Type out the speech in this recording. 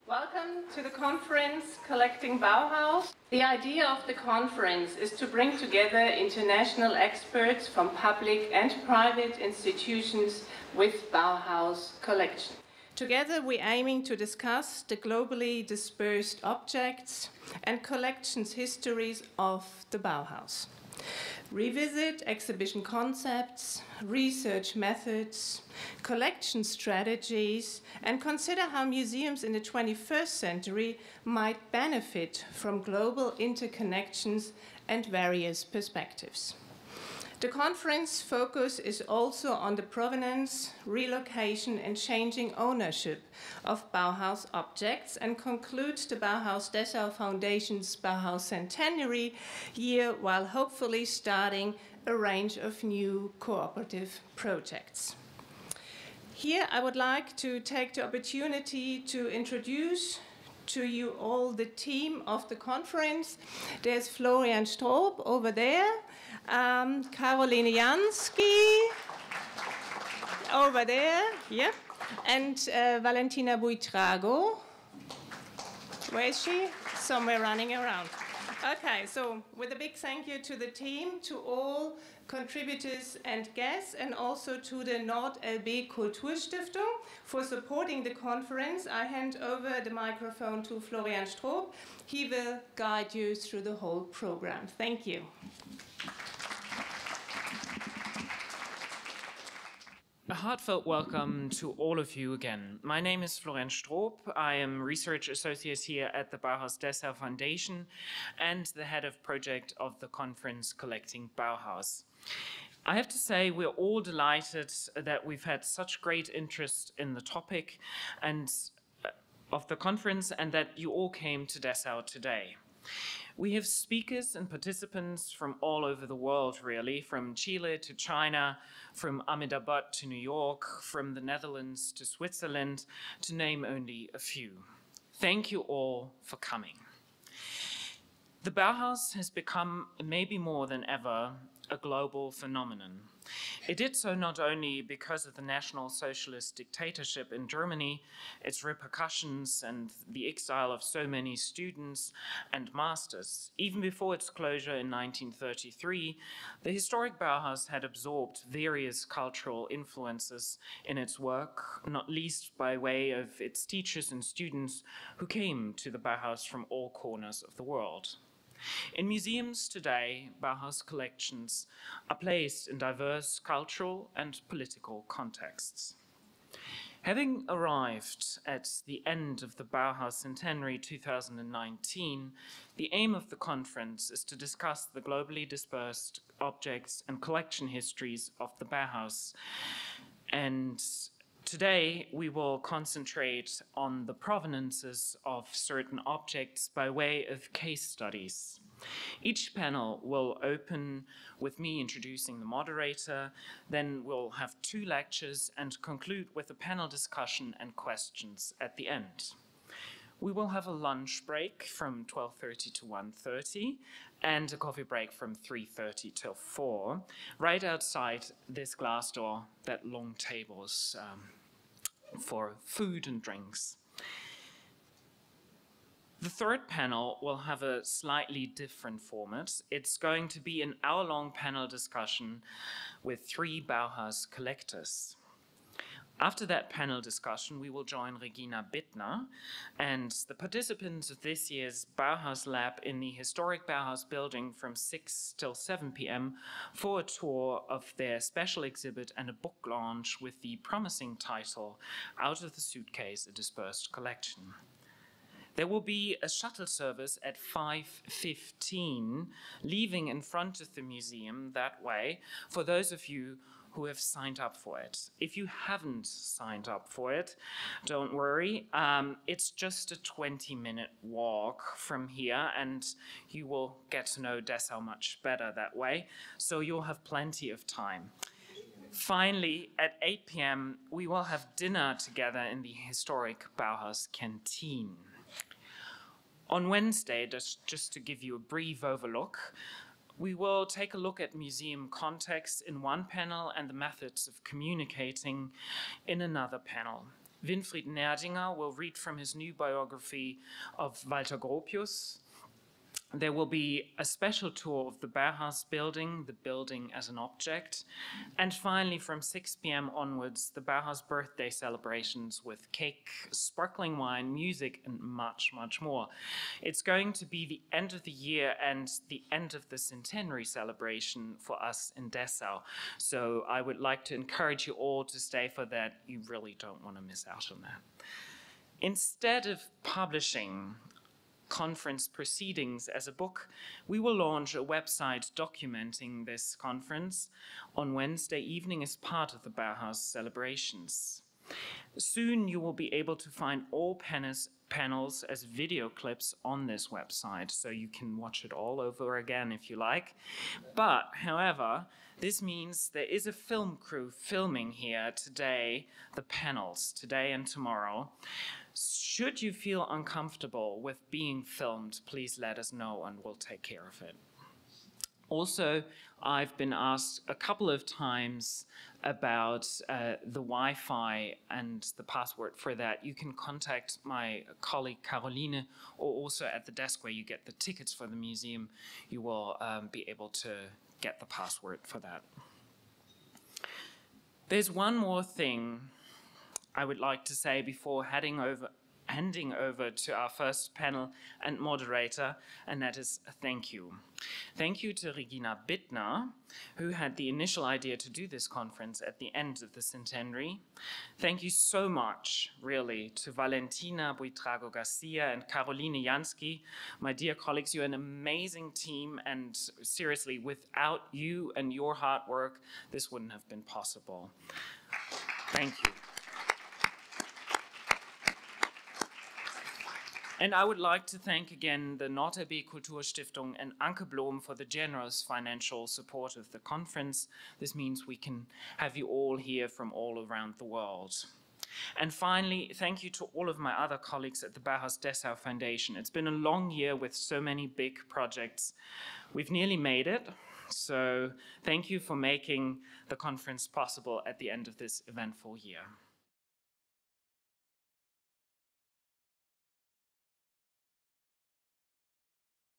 Welcome to the conference Collecting Bauhaus. The idea of the conference is to bring together international experts from public and private institutions with Bauhaus collection. Together we're aiming to discuss the globally dispersed objects and collections histories of the Bauhaus. Revisit exhibition concepts, research methods, collection strategies, and consider how museums in the 21st century might benefit from global interconnections and various perspectives. The conference focus is also on the provenance, relocation, and changing ownership of Bauhaus objects and concludes the Bauhaus Dessau Foundation's Bauhaus Centenary year while hopefully starting a range of new cooperative projects. Here I would like to take the opportunity to introduce to you all the team of the conference. There's Florian Strob over there, Caroline Jansky over there, yeah, and Valentina Buitrago. Where is she? Somewhere running around. Okay, so with a big thank you to the team, to all contributors and guests, and also to the Nord-LB Kulturstiftung for supporting the conference. I hand over the microphone to Florian Strob. He will guide you through the whole program. Thank you. A heartfelt welcome to all of you again. My name is Florian Strob. I am Research Associate here at the Bauhaus Dessau Foundation and the head of project of the conference Collecting Bauhaus. I have to say we're all delighted that we've had such great interest in the topic and of the conference and that you all came to Dessau today. We have speakers and participants from all over the world, really, from Chile to China, from Ahmedabad to New York, from the Netherlands to Switzerland, to name only a few. Thank you all for coming. The Bauhaus has become, maybe more than ever, a global phenomenon. It did so not only because of the National Socialist dictatorship in Germany, its repercussions and the exile of so many students and masters. Even before its closure in 1933, the historic Bauhaus had absorbed various cultural influences in its work, not least by way of its teachers and students who came to the Bauhaus from all corners of the world. In museums today, Bauhaus collections are placed in diverse cultural and political contexts. Having arrived at the end of the Bauhaus Centenary 2019, the aim of the conference is to discuss the globally dispersed objects and collection histories of the Bauhaus. And today, we will concentrate on the provenances of certain objects by way of case studies. Each panel will open with me introducing the moderator, then we'll have 2 lectures and conclude with a panel discussion and questions at the end. We will have a lunch break from 12:30 to 1:30 and a coffee break from 3:30 till 4, right outside this glass door, that long tables for food and drinks. The third panel will have a slightly different format. It's going to be an hour-long panel discussion with 3 Bauhaus collectors. After that panel discussion, we will join Regina Bittner and the participants of this year's Bauhaus Lab in the historic Bauhaus building from 6 till 7 p.m. for a tour of their special exhibit and a book launch with the promising title, Out of the Suitcase, a Dispersed Collection. There will be a shuttle service at 5:15, leaving in front of the museum that way for those of you who have signed up for it. If you haven't signed up for it, don't worry. It's just a 20-minute walk from here, and you will get to know Dessau much better that way, so you'll have plenty of time. Finally, at 8 p.m., we will have dinner together in the historic Bauhaus canteen. On Wednesday, just to give you a brief overlook, we will take a look at museum context in one panel and the methods of communicating in another panel. Winfried Nerdinger will read from his new biography of Walter Gropius. There will be a special tour of the Bauhaus building, the building as an object. And finally, from 6 p.m. onwards, the Bauhaus birthday celebrations with cake, sparkling wine, music, and much, much more. It's going to be the end of the year and the end of the centenary celebration for us in Dessau. So I would like to encourage you all to stay for that. You really don't want to miss out on that. Instead of publishing conference proceedings as a book, we will launch a website documenting this conference on Wednesday evening as part of the Bauhaus celebrations. Soon you will be able to find all panels as video clips on this website, so you can watch it all over again if you like. But, however, this means there is a film crew filming here today, the panels, today and tomorrow. Should you feel uncomfortable with being filmed, please let us know and we'll take care of it. Also, I've been asked a couple of times about the Wi-Fi and the password for that. You can contact my colleague Caroline, or also at the desk where you get the tickets for the museum, you will be able to get the password for that. There's one more thing I would like to say before handing over to our first panel and moderator, and that is a thank you. Thank you to Regina Bittner, who had the initial idea to do this conference at the end of the centenary. Thank you so much, really, to Valentina Buitrago Garcia and Caroline Jansky. My dear colleagues, you're an amazing team, and seriously, without you and your hard work, this wouldn't have been possible. Thank you. And I would like to thank again the Nordrhein Kulturstiftung and Anke Blom for the generous financial support of the conference. This means we can have you all here from all around the world. And finally, thank you to all of my other colleagues at the Bauhaus Dessau Foundation. It's been a long year with so many big projects. We've nearly made it, so thank you for making the conference possible at the end of this eventful year.